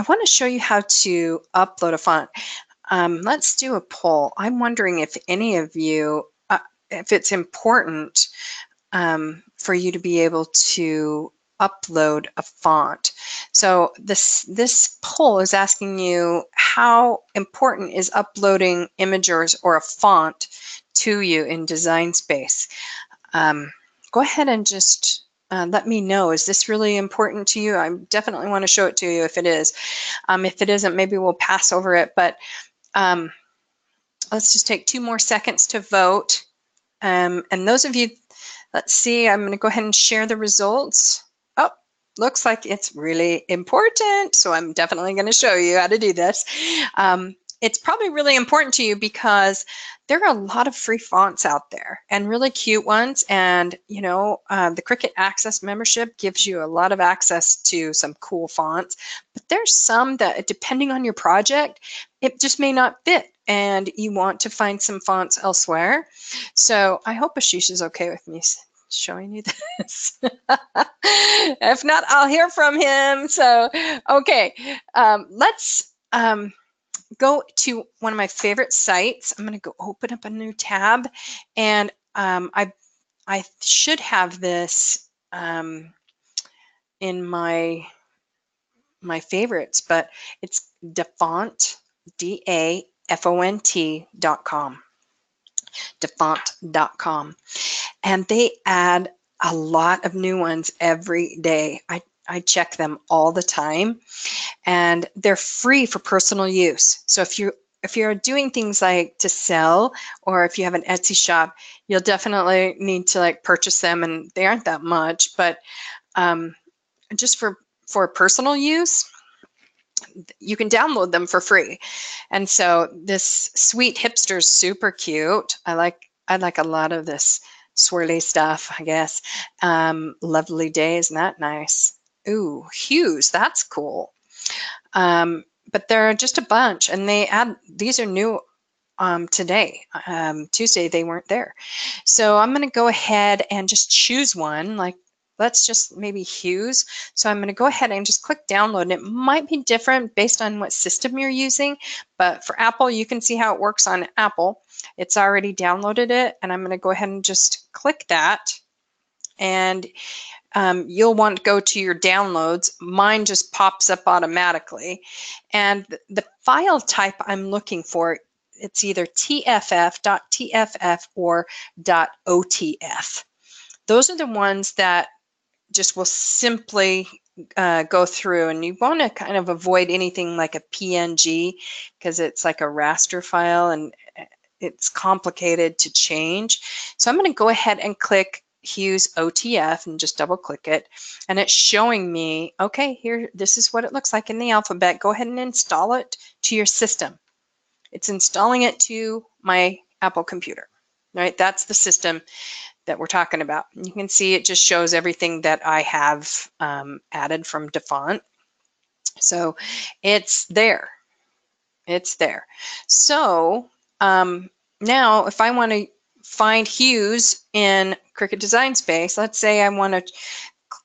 want to show you how to upload a font. Let's do a poll. I'm wondering if any of you, if it's important for you to be able to upload a font. So this poll is asking you how important is uploading images or a font to you in Design Space. Go ahead and just let me know. Is this really important to you? I definitely want to show it to you if it is. If it isn't, maybe we'll pass over it. But let's just take 2 more seconds to vote. And those of you, let's see, I'm going to go ahead and share the results. Oh, looks like it's really important. So I'm definitely going to show you how to do this. It's probably really important to you because there are a lot of free fonts out there and really cute ones. And, you know, the Cricut Access membership gives you a lot of access to some cool fonts. But there's some that, depending on your project, it just may not fit. And you want to find some fonts elsewhere. So I hope Ashish is okay with me showing you this. If not, I'll hear from him. So, okay, let's go to one of my favorite sites. I'm going to go open up a new tab, and I should have this in my favorites, but it's Dafont, DAFONT.com. Dafont.com, and they add a lot of new ones every day. I check them all the time, and they're free for personal use. So if you're doing things like to sell, or if you have an Etsy shop, you'll definitely need to like purchase them, and they aren't that much, but just for personal use, you can download them for free. And so this Sweet Hipster's super cute. I like a lot of this swirly stuff, I guess. Lovely Day, isn't that nice? Ooh, Hues, that's cool. But there are just a bunch, and these are new today. Tuesday, they weren't there. So I'm going to go ahead and just choose one, like let's just maybe Hues. So I'm going to go ahead and just click download, and it might be different based on what system you're using, but for Apple, you can see how it works on Apple. It's already downloaded it, and I'm going to go ahead and just click that, and you'll want to go to your downloads. Mine just pops up automatically, and the file type I'm looking for, it's either TFF.TFF or .OTF. Those are the ones that just will simply go through, and you want to kind of avoid anything like a PNG because it's like a raster file and it's complicated to change. So I'm going to go ahead and click Hues OTF and just double click it, and it's showing me, okay, here, this is what it looks like in the alphabet. Go ahead and install it to your system. It's installing it to my Apple computer, right? That's the system that we're talking about. You can see it just shows everything that I have added from Dafont. So it's there. It's there. So now if I want to find hues in Cricut Design Space, let's say I want to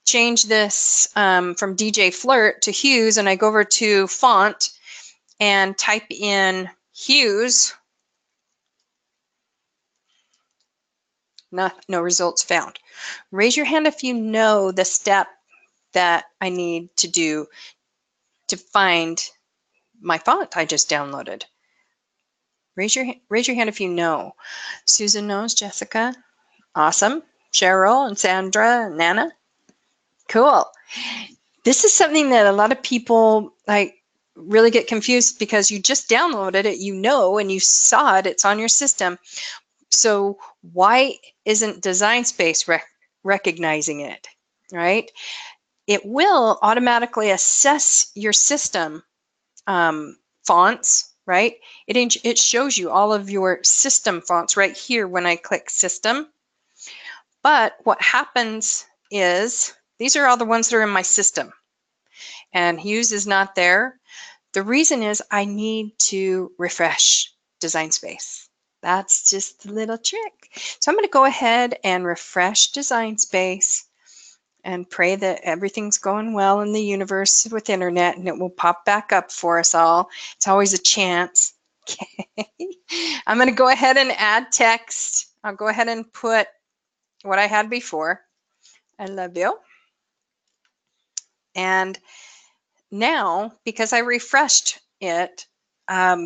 change this from DJ Flirt to hues, and I go over to font and type in hues. No results found. Raise your hand if you know the step that I need to do to find my font I just downloaded. Raise your hand if you know. Susan knows, Jessica. Awesome. Cheryl and Sandra and Nana. Cool. This is something that a lot of people really get confused because you just downloaded it, you know, and you saw it, it's on your system. So why isn't Design Space recognizing it, right? It will automatically assess your system fonts, right? It shows you all of your system fonts right here when I click System. But what happens is these are all the ones that are in my system, and Hues is not there. The reason is I need to refresh Design Space. That's just a little trick. So I'm going to go ahead and refresh Design Space, and pray that everything's going well in the universe with internet and it will pop back up for us all. It's always a chance. Okay. I'm going to go ahead and add text. I'll go ahead and put what I had before. I love you. And now, because I refreshed it,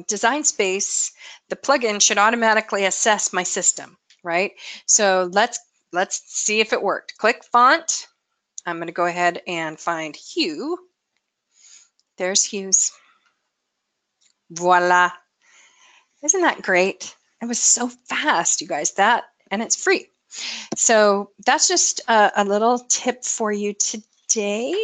Design Space, the plugin should automatically assess my system, right? So let's see if it worked. Click font. I'm going to go ahead and find hue. There's hues. Voila. Isn't that great? It was so fast, you guys. And it's free. So that's just a little tip for you today.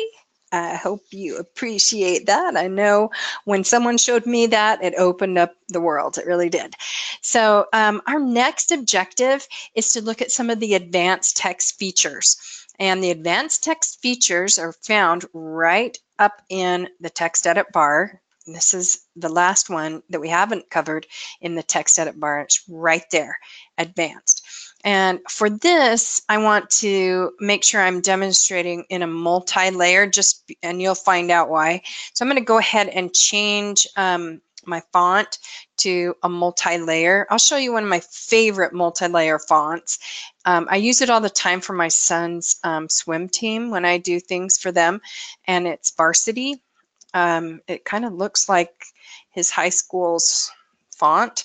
I hope you appreciate that. I know when someone showed me that, it opened up the world. It really did. So our next objective is to look at some of the advanced text features. And the advanced text features are found right up in the text edit bar. This is the last one that we haven't covered in the text edit bar. It's right there, advanced. And for this, I want to make sure I'm demonstrating in a multi-layer, and you'll find out why. So I'm going to go ahead and change my font to a multi-layer. I'll show you one of my favorite multi-layer fonts. I use it all the time for my son's swim team when I do things for them, and it's Varsity. It kind of looks like his high school's font.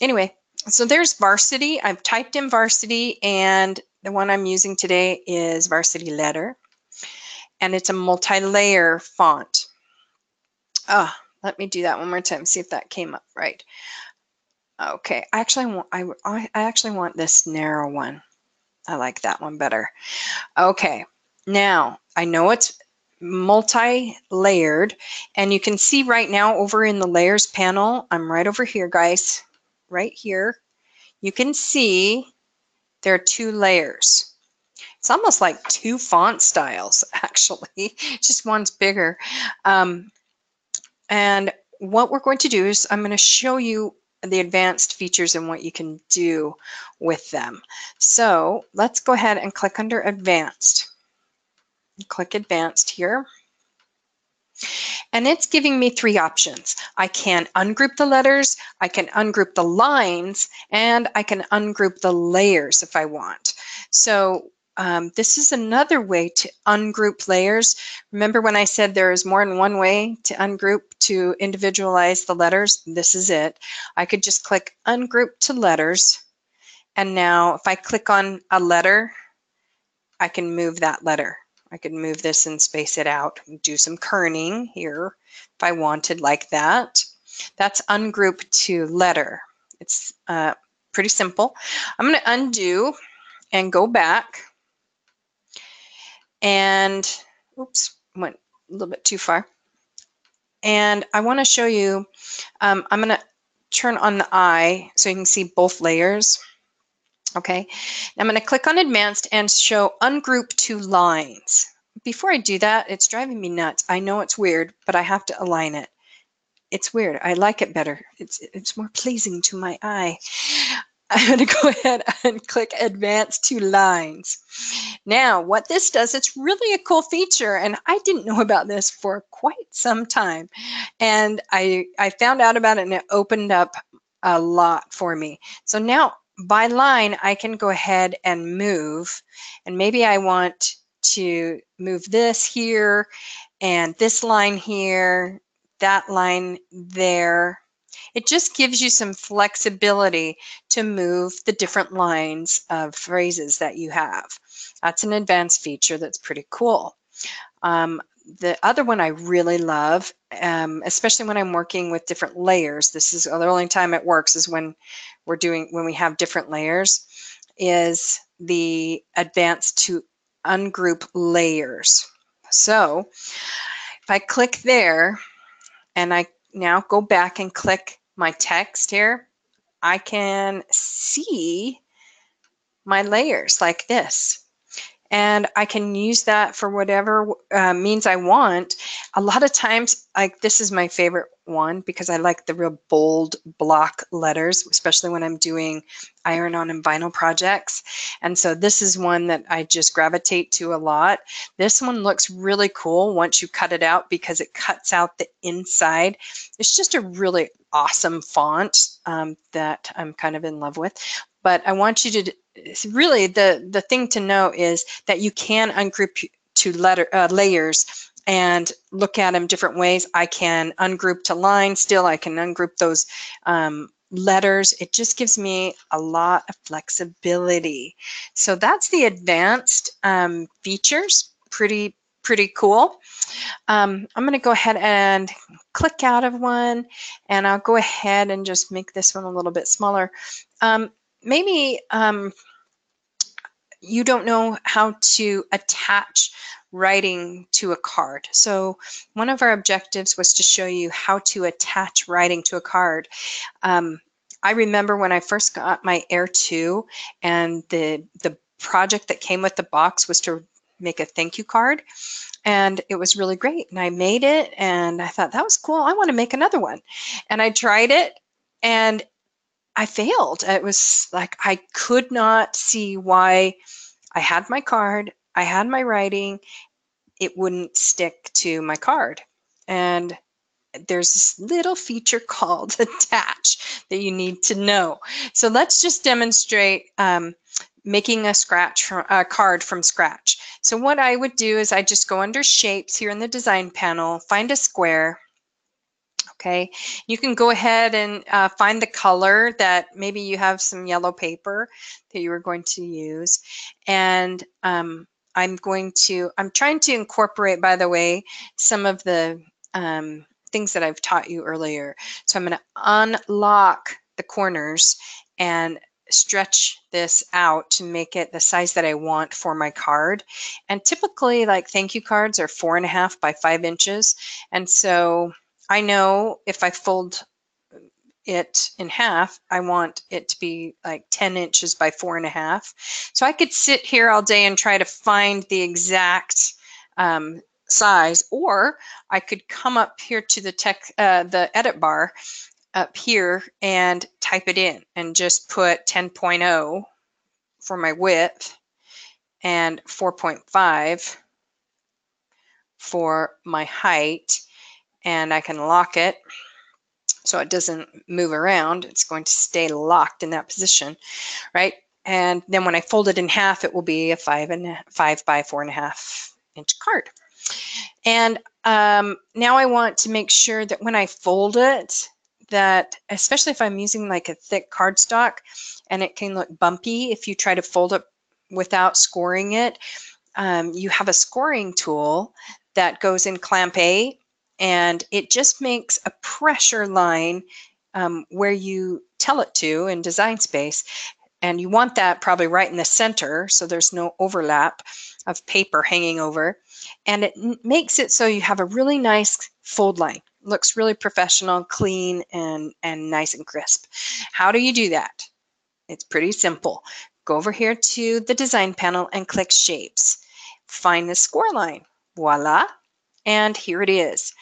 Anyway, so there's Varsity. I've typed in Varsity, and the one I'm using today is Varsity Letter, and it's a multi-layer font. Let me do that one more time, see if that came up right. Okay, I actually want this narrow one. I like that one better. Okay, now I know it's multi-layered, and you can see right now over in the layers panel, I'm right over here, guys, right here. You can see there are 2 layers. It's almost like 2 font styles, actually. Just one's bigger. And what we're going to do is I'm going to show you the advanced features and what you can do with them. So let's go ahead and click under Advanced. Click Advanced here. And it's giving me 3 options. I can ungroup the letters, I can ungroup the lines, and I can ungroup the layers if I want. So this is another way to ungroup layers. Remember when I said there is more than one way to ungroup to individualize the letters? This is it. I could just click Ungroup to Letters, and now if I click on a letter, I can move that letter. I could move this and space it out, do some kerning here if I wanted like that. That's ungroup to letter. It's pretty simple. I'm going to undo and go back. And, oops, went a little bit too far. And I want to show you, I'm going to turn on the eye so you can see both layers. Okay, I'm going to click on Advanced and show Ungroup to Lines. Before I do that, it's driving me nuts. I know it's weird, but I have to align it. It's weird. I like it better. It's more pleasing to my eye. I'm going to go ahead and click Advanced to Lines. Now, what this does, it's really a cool feature, and I didn't know about this for quite some time. And I found out about it, and it opened up a lot for me. So now, by line, I can go ahead and move, and maybe I want to move this here, and this line here, that line there. It just gives you some flexibility to move the different lines of phrases that you have. That's an advanced feature that's pretty cool. The other one I really love, especially when I'm working with different layers, this is the only time it works is when we have different layers, is the advanced to ungroup layers. So if I click there and I now go back and click my text here, I can see my layers like this. And I can use that for whatever means I want. A lot of times, like this is my favorite one because I like the real bold block letters, especially when I'm doing iron-on and vinyl projects. And so this is one that I just gravitate to a lot. This one looks really cool once you cut it out because it cuts out the inside. It's just a really awesome font that I'm kind of in love with. But I want you to really, the thing to know is that you can ungroup to layers and look at them different ways. I can ungroup to lines still. I can ungroup those letters. It just gives me a lot of flexibility. So that's the advanced features. Pretty cool. I'm going to go ahead and click out of one, and I'll go ahead and just make this one a little bit smaller. Maybe you don't know how to attach writing to a card. So one of our objectives was to show you how to attach writing to a card. I remember when I first got my Air 2, and the project that came with the box was to make a thank you card, and it was really great. And I made it, and I thought, that was cool. I want to make another one. And I tried it, and I failed. It was like I could not see why I had my card, I had my writing, it wouldn't stick to my card. And there's this little feature called attach that you need to know. So let's just demonstrate making a card from scratch. So what I would do is I just go under shapes here in the design panel, find a square. Okay, you can go ahead and find the color that maybe you have some yellow paper that you were going to use. And I'm trying to incorporate, by the way, some of the things that I've taught you earlier. So I'm going to unlock the corners and stretch this out to make it the size that I want for my card. And typically, like, thank you cards are 4.5 by 5 inches. And so I know if I fold it in half, I want it to be like 10 inches by 4.5. So I could sit here all day and try to find the exact size, or I could come up here to the edit bar up here and type it in and just put 10.0 for my width and 4.5 for my height. And I can lock it so it doesn't move around. It's going to stay locked in that position, right? And then when I fold it in half, it will be a 5 by 4.5 inch card. And now I want to make sure that when I fold it, that especially if I'm using like a thick cardstock, and it can look bumpy if you try to fold it without scoring it, you have a scoring tool that goes in clamp A, and it just makes a pressure line where you tell it to in Design Space. And you want that probably right in the center so there's no overlap of paper hanging over. And it makes it so you have a really nice fold line. Looks really professional, clean, and nice and crisp. How do you do that? It's pretty simple. Go over here to the design panel and click Shapes. Find the score line. Voila. And here it is.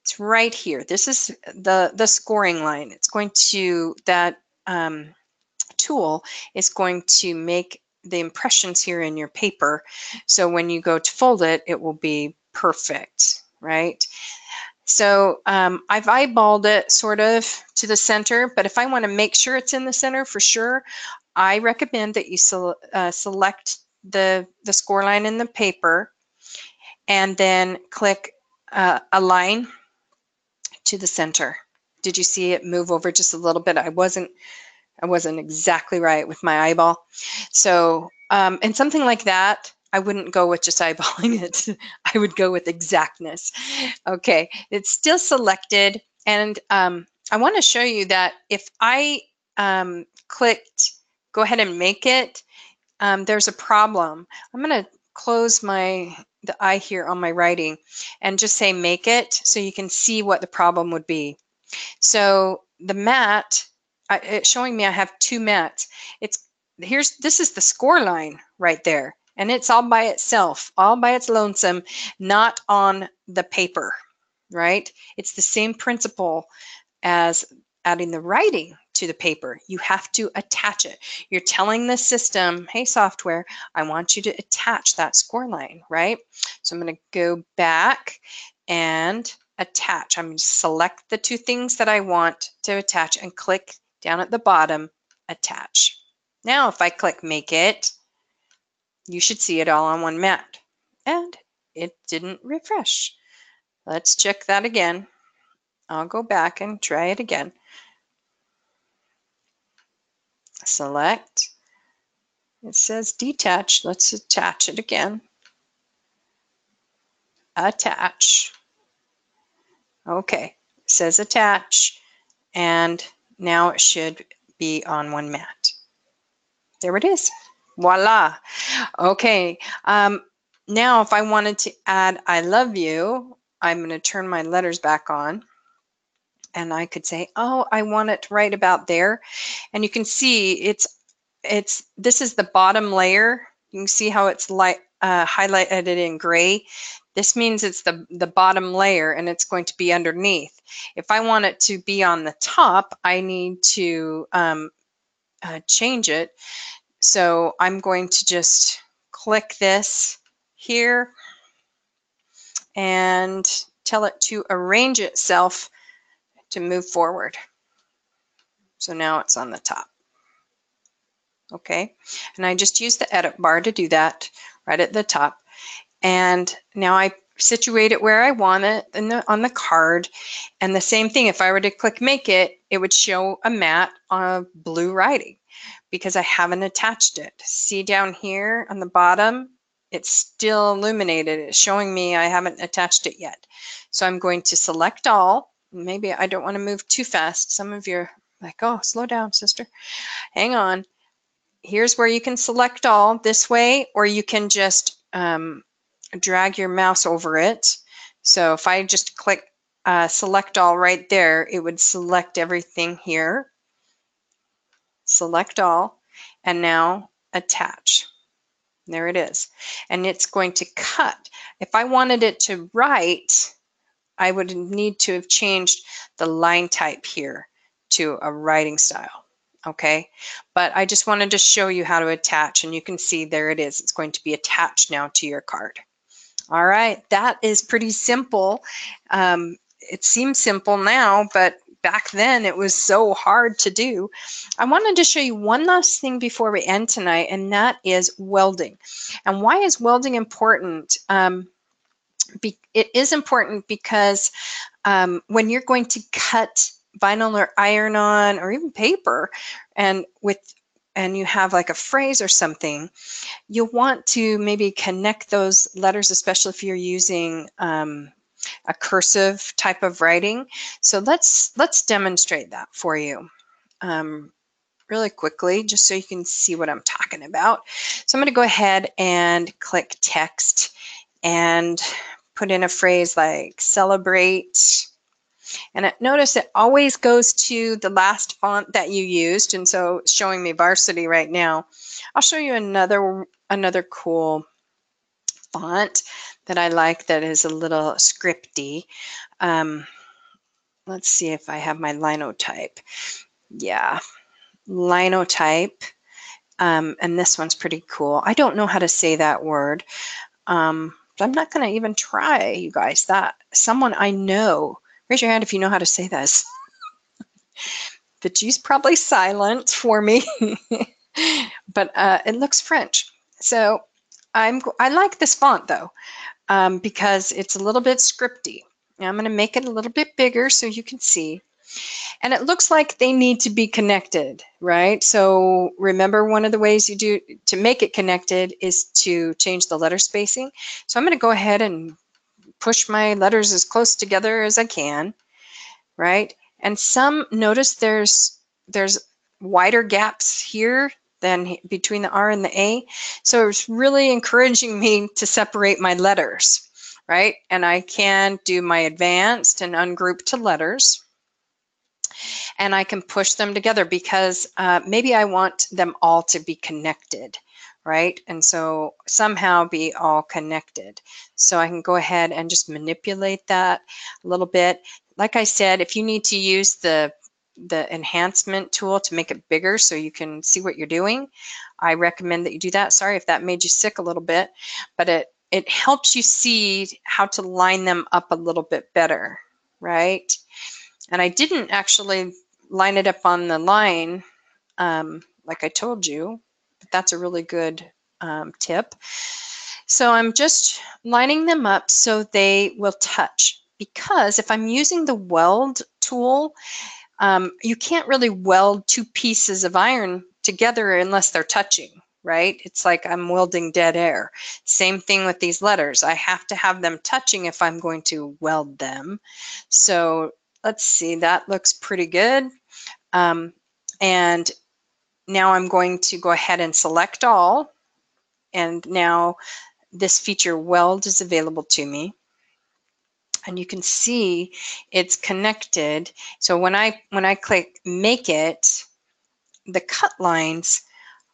It's right here. This is the scoring line. It's going to, that tool is going to make the impressions here in your paper. So when you go to fold it, it will be perfect, right? So I've eyeballed it sort of to the center, but if I want to make sure it's in the center for sure, I recommend that you select the score line in the paper and then click Align to the center. Did you see it move over just a little bit? I wasn't exactly right with my eyeball. So, and something like that, I wouldn't go with just eyeballing it. I would go with exactness. Okay, it's still selected. And I want to show you that if I clicked go ahead and make it, there's a problem. I'm going to close the eye here on my writing and just say make it so you can see what the problem would be. So the matte, it's showing me I have 2 mattes. This is the score line right there, and it's all by itself, all by its lonesome, not on the paper, right? It's the same principle as adding the writing to the paper. You have to attach it. You're telling the system, hey, software, I want you to attach that score line, right? So I'm going to go back and attach. I'm going to select the two things that I want to attach and click down at the bottom, attach. Now, if I click make it, you should see it all on one mat. And it didn't refresh. Let's check that again. I'll go back and try it again. Select. It says detach. Let's attach it again. Attach. Okay, it says attach, and now it should be on one mat. There it is. Voila. Okay, now if I wanted to add I love you, I'm going to turn my letters back on. And I could say, oh, I want it right about there. And you can see this is the bottom layer. You can see how it's highlighted in gray. This means it's the bottom layer and it's going to be underneath. If I want it to be on the top, I need to change it. So I'm going to just click this here and tell it to arrange itself to move forward. So now it's on the top. Okay, and I just use the edit bar to do that right at the top. And now I situate it where I want it on the card. And the same thing, if I were to click make it, it would show a mat of blue writing because I haven't attached it. See down here on the bottom, it's still illuminated. It's showing me I haven't attached it yet. So I'm going to select all. Maybe I don't want to move too fast. Some of you are like, oh, slow down, sister. Hang on. Here's where you can select all this way, or you can just drag your mouse over it. So if I just click select all right there, it would select everything here. Select all, and now attach. There it is. And it's going to cut. If I wanted it to write, I would need to have changed the line type here to a writing style. Okay, but I just wanted to show you how to attach, and you can see there it is. It's going to be attached now to your card. All right, that is pretty simple. It seems simple now, but back then it was so hard to do. I wanted to show you one last thing before we end tonight, and that is welding. And why is welding important? It is important because when you're going to cut vinyl or iron-on or even paper, and you have like a phrase or something, you'll want to maybe connect those letters, especially if you're using a cursive type of writing. So let's demonstrate that for you really quickly, just so you can see what I'm talking about. So I'm going to go ahead and click text and put in a phrase like celebrate. And notice it always goes to the last font that you used, and so it's showing me Varsity right now. I'll show you another cool font that I like that is a little scripty. Let's see if I have my linotype. Yeah, linotype. And this one's pretty cool. I don't know how to say that word. But I'm not going to even try, you guys. That someone I know. Raise your hand if you know how to say this. The G's probably silent for me, but it looks French. So I like this font though, because it's a little bit scripty. Now I'm going to make it a little bit bigger so you can see. And it looks like they need to be connected, right? So remember, one of the ways you do to make it connected is to change the letter spacing. So I'm going to go ahead and push my letters as close together as I can, right? And notice there's wider gaps here than between the R and the A. So it's really encouraging me to separate my letters, right? And I can do my advanced and ungroup to letters. And I can push them together because maybe I want them all to be connected, right? And so somehow be all connected. So I can go ahead and just manipulate that a little bit. Like I said, if you need to use the enhancement tool to make it bigger so you can see what you're doing, I recommend that you do that. Sorry if that made you sick a little bit, but it helps you see how to line them up a little bit better, right? And I didn't actually line it up on the line like I told you, but that's a really good tip. So I'm just lining them up so they will touch, because if I'm using the weld tool, you can't really weld two pieces of iron together unless they're touching, right? It's like I'm welding dead air. Same thing with these letters. I have to have them touching if I'm going to weld them. So let's see, that looks pretty good. And now I'm going to go ahead and select all. And now this feature weld is available to me. And you can see it's connected. So when I click make it, the cut lines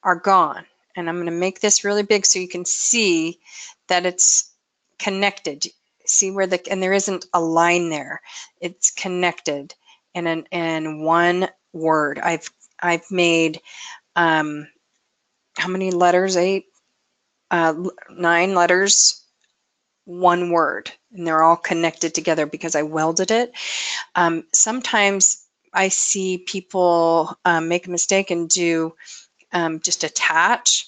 are gone. And I'm going to make this really big so you can see that it's connected. See where and there isn't a line there. It's connected in one word. I've made how many letters? 8, 9 letters, one word, and they're all connected together because I welded it. Sometimes I see people make a mistake and do just attach,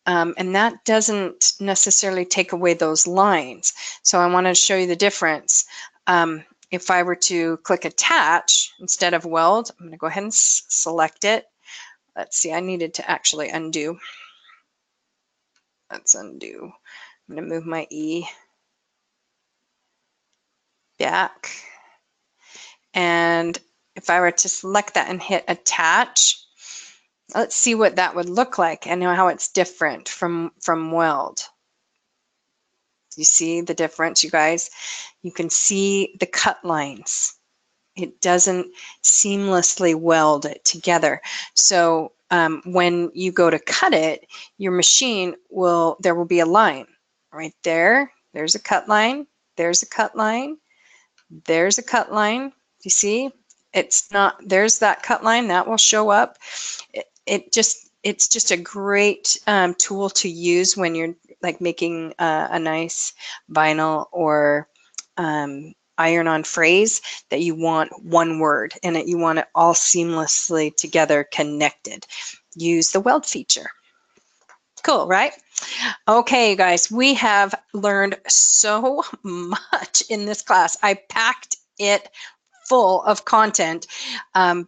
and that doesn't necessarily take away those lines. So I want to show you the difference. If I were to click attach instead of weld, I'm going to go ahead and select it. Let's see, I needed to actually undo. Let's undo. I'm going to move my E back. And if I were to select that and hit attach, let's see what that would look like and how it's different from weld. You see the difference, you guys? You can see the cut lines. It doesn't seamlessly weld it together. So when you go to cut it, your machine there will be a line right there. There's a cut line. There's a cut line. There's a cut line. You see? It's not, there's that cut line that will show up. It's just a great tool to use when you're like making a nice vinyl or iron-on phrase that you want one word and you want it all seamlessly together connected. Use the weld feature. Cool, right? Okay, you guys, we have learned so much in this class. I packed it full of content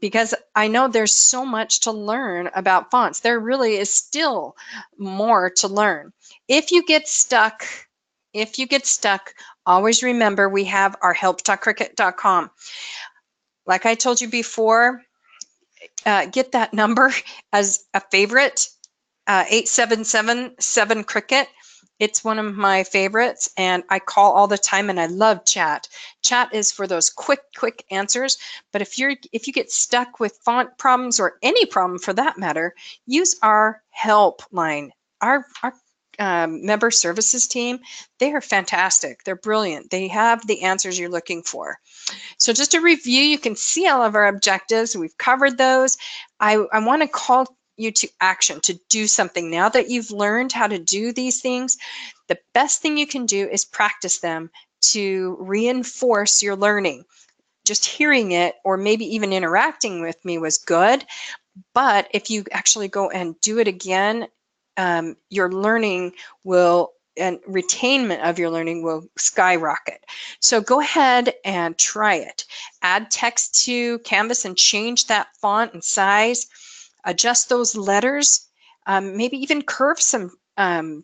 because I know there's so much to learn about fonts. There really is still more to learn. If you get stuck, always remember we have our help.cricut.com. Like I told you before, get that number as a favorite, 8777 Cricut. It's one of my favorites, and I call all the time, and I love chat. Chat is for those quick answers. But if you get stuck with font problems or any problem for that matter, use our help line. Our member services team, they are fantastic. They're brilliant. They have the answers you're looking for. So just a review, you can see all of our objectives. We've covered those. I want to call you to action, to do something. Now that you've learned how to do these things, the best thing you can do is practice them to reinforce your learning. Just hearing it or maybe even interacting with me was good, but if you actually go and do it again, your learning will, and retainment of your learning will skyrocket. So go ahead and try it. Add text to Canvas and change that font and size. Adjust those letters, maybe even curve some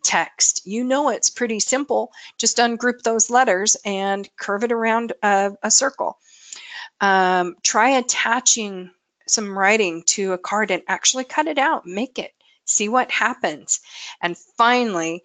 text. You know it's pretty simple. Just ungroup those letters and curve it around a circle. Try attaching some writing to a card and actually cut it out, make it, see what happens. And finally,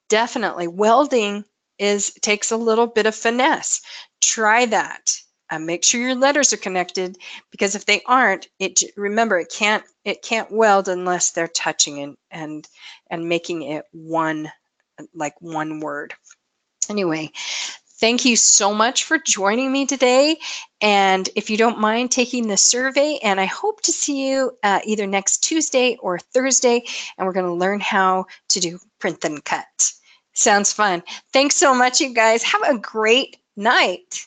definitely welding takes a little bit of finesse. Try that. Make sure your letters are connected, because if they aren't, remember, it can't weld unless they're touching and making it one, like one word. Anyway, thank you so much for joining me today. And if you don't mind taking the survey, and I hope to see you either next Tuesday or Thursday, and we're going to learn how to do print and cut. Sounds fun. Thanks so much, you guys. Have a great night.